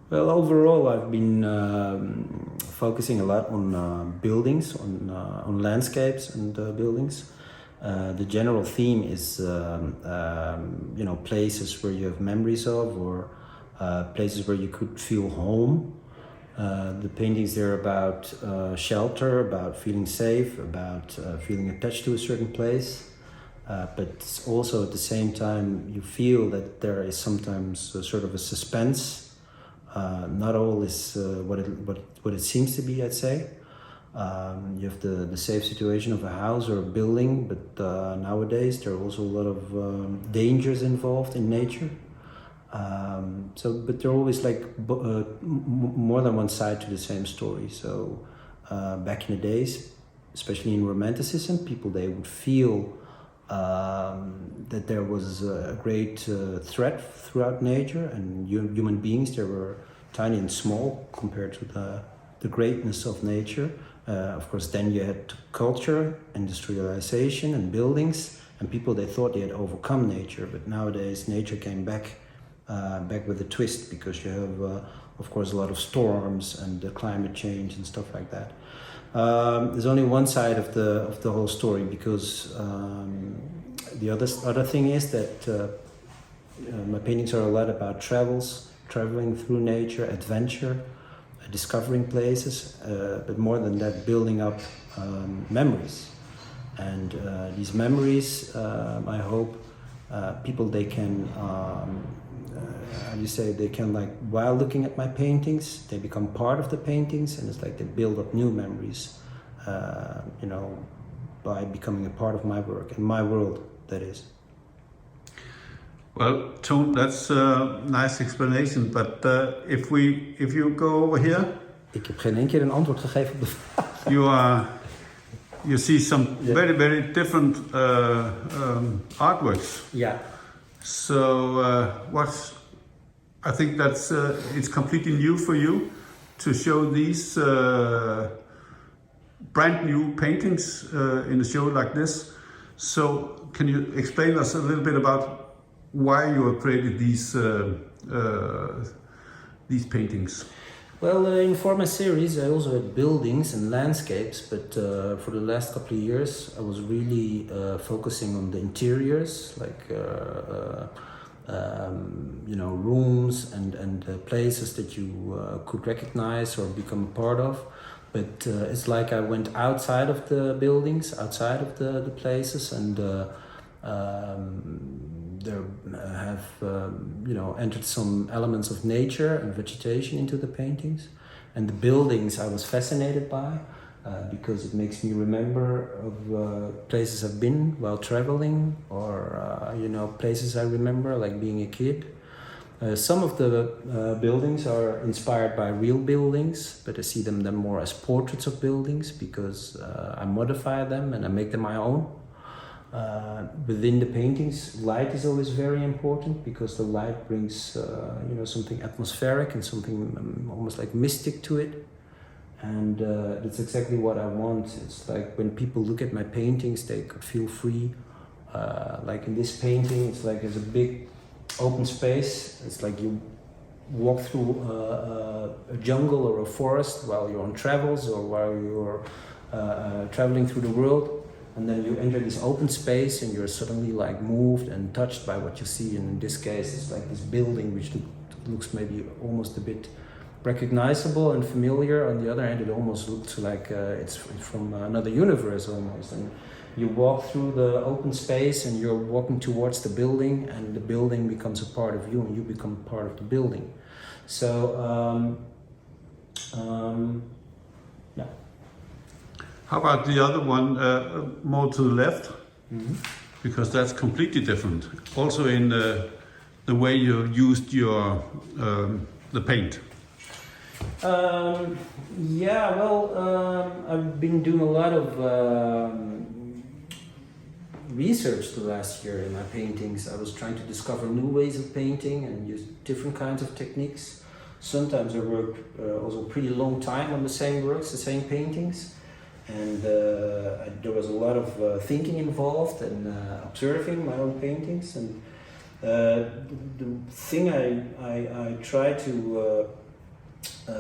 Well, overall, I've been focusing a lot on buildings, on landscapes and buildings. The general theme is, places where you have memories of, or places where you could feel home. The paintings there about shelter, about feeling safe, about feeling attached to a certain place. But also at the same time, you feel that there is sometimes a sort of a suspense. Not all is what it seems to be, I'd say. You have the safe situation of a house or a building, but nowadays there are also a lot of dangers involved in nature. But there are always like more than one side to the same story. So back in the days, especially in Romanticism, people, they would feel that there was a great threat throughout nature, and human beings, they were tiny and small compared to the greatness of nature. Of course, then you had culture, industrialization, and buildings, and people, they thought they had overcome nature. But nowadays, nature came back with a twist, because you have, of course, a lot of storms and climate change and stuff like that. There's only one side of the whole story, because the other thing is that my paintings are a lot about traveling through nature, adventure, discovering places, but more than that, building up memories. And these memories, I hope people, they can, they can, like, while looking at my paintings, they become part of the paintings, and it's like they build up new memories, by becoming a part of my work and my world, that is. Well, Toon, that's a nice explanation, but if you go over here... Ik heb geen één keer een antwoord gegeven op de vraag. You see some very, very different artworks. Yeah. So I think that's it's completely new for you to show these brand new paintings in a show like this. So can you explain us a little bit about why you have created these paintings? Well, in for my series, I also had buildings and landscapes, but for the last couple of years, I was really focusing on the interiors, like rooms and places that you could recognize or become a part of. But it's like I went outside of the buildings, outside of the places, and there have entered some elements of nature and vegetation into the paintings. And the buildings I was fascinated by, because it makes me remember of places I've been while traveling, or places I remember like being a kid. Some of the buildings are inspired by real buildings, but I see them more as portraits of buildings, because I modify them and I make them my own. Within the paintings, light is always very important, because the light brings something atmospheric and something almost like mystic to it. And that's exactly what I want. It's like when people look at my paintings, they could feel free. Like in this painting, it's like there's a big open space. It's like you walk through a jungle or a forest while you're on travels, or while you're traveling through the world. And then you enter this open space and you're suddenly like moved and touched by what you see. And in this case, it's like this building which looks maybe almost a bit recognizable and familiar. On the other hand, it almost looks like it's from another universe almost. And you walk through the open space and you're walking towards the building, and the building becomes a part of you and you become part of the building. So, yeah. How about the other one, more to the left? Mm-hmm. Because that's completely different. Also in the way you used your the paint. I've been doing a lot of research the last year in my paintings. I was trying to discover new ways of painting and use different kinds of techniques. Sometimes I work also a pretty long time on the same works, the same paintings. And there was a lot of thinking involved and observing my own paintings. And the thing I try to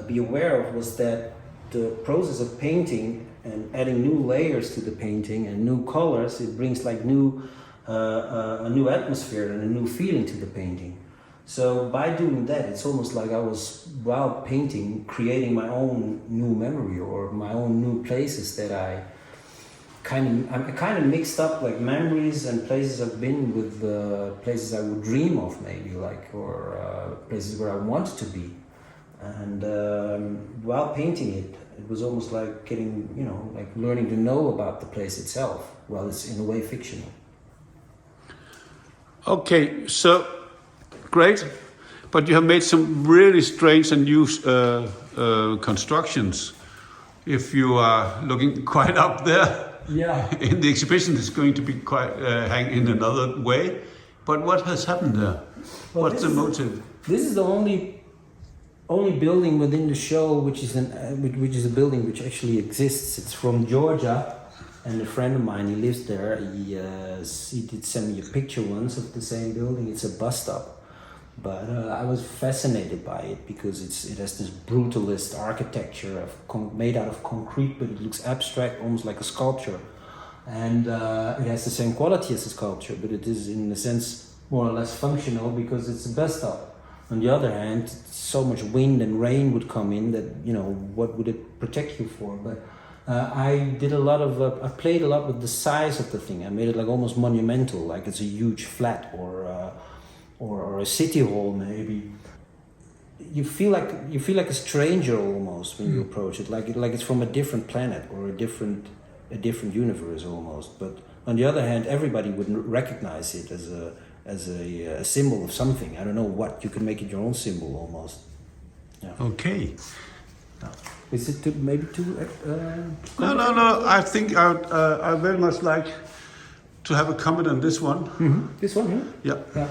be aware of was that the process of painting and adding new layers to the painting and new colors, it brings like a new atmosphere and a new feeling to the painting. So by doing that, it's almost like I was, while painting, creating my own new memory or my own new places that I kind of mixed up like memories and places I've been with places I would dream of maybe, like, or places where I wanted to be. And while painting it, it was almost like getting, like learning to know about the place itself, while it's in a way fictional. Okay, so great, but you have made some really strange and new constructions. If you are looking quite up there, yeah, in the exhibition, it's going to be quite hang in another way. But what has happened there? Well, what's the motive? This is the only building within the show which is a building which actually exists. It's from Georgia, and a friend of mine, he lives there. He did send me a picture once of the same building. It's a bus stop, but I was fascinated by it because it has this brutalist architecture made out of concrete, but it looks abstract, almost like a sculpture, and it has the same quality as a sculpture, but it is in a sense more or less functional because it's a bus stop. On the other hand, so much wind and rain would come in that, what would it protect you for? But I played a lot with the size of the thing. I made it like almost monumental, like it's a huge flat or a city hall maybe. You feel like a stranger almost when you approach it, like it's from a different planet or a different universe almost. But on the other hand, everybody would recognize it as a symbol of something. I don't know what. You can make it your own symbol almost. Yeah. Okay. Is it maybe too? No. I think I very much like to have a comment on this one. Mm-hmm. This one, yeah. Yeah.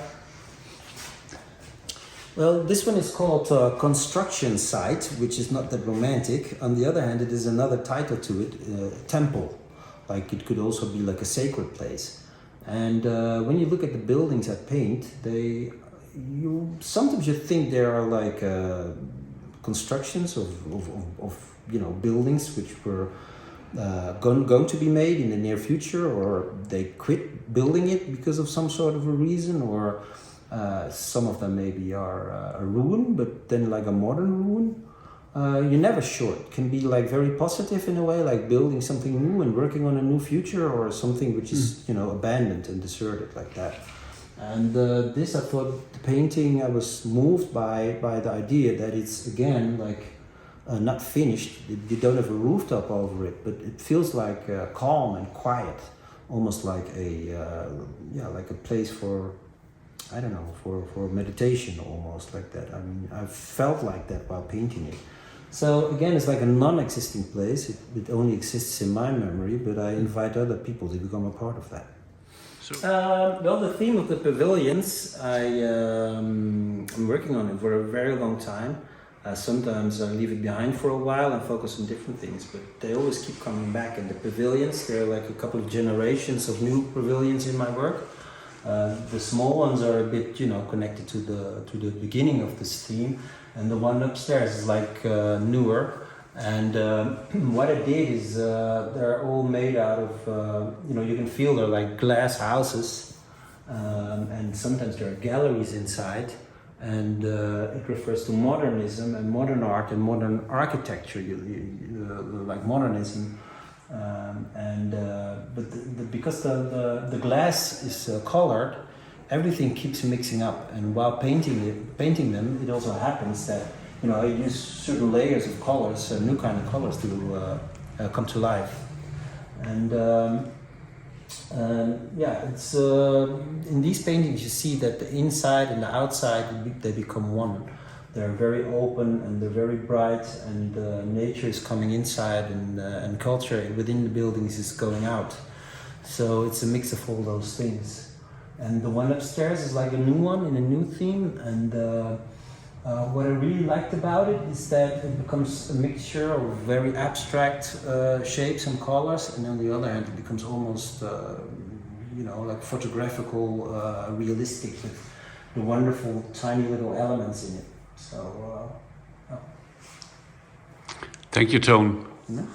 Well, this one is called Construction Site, which is not that romantic. On the other hand, it is another title to it, Temple. Like it could also be like a sacred place. And when you look at the buildings I paint, sometimes you think they are like constructions of buildings which were going to be made in the near future, or they quit building it because of some sort of a reason, or some of them maybe are a ruin, but then like a modern ruin. You're never sure. It can be like very positive in a way, like building something new and working on a new future, or something which is abandoned and deserted like that. And this, I thought, the painting, I was moved by the idea that it's again like not finished. You don't have a rooftop over it, but it feels like calm and quiet, almost like like a place for, I don't know, for meditation, almost like that. I mean, I felt like that while painting it. So again, it's like a non-existing place. It only exists in my memory, but I invite other people to become a part of that. Well, the theme of the pavilions, I'm working on it for a very long time. Sometimes I leave it behind for a while and focus on different things, but they always keep coming back. And the pavilions, there are like a couple of generations of new pavilions in my work. The small ones are a bit, connected to the beginning of this theme, and the one upstairs is like newer. And what I did is they're all made out of, you can feel they're like glass houses, and sometimes there are galleries inside, and it refers to modernism and modern art and modern architecture, like modernism. Because the glass is colored, everything keeps mixing up, and while painting them, it also happens that I use certain layers of colors, new kind of colors to come to life. And it's in these paintings you see that the inside and the outside they become one. They're very open and they're very bright, and nature is coming inside, and culture within the buildings is going out. So it's a mix of all those things. And the one upstairs is like a new one in a new theme. And what I really liked about it is that it becomes a mixture of very abstract shapes and colors, and on the other hand, it becomes almost like photographical, realistic, with the wonderful tiny little elements in it. So, Thank you, Toon. No?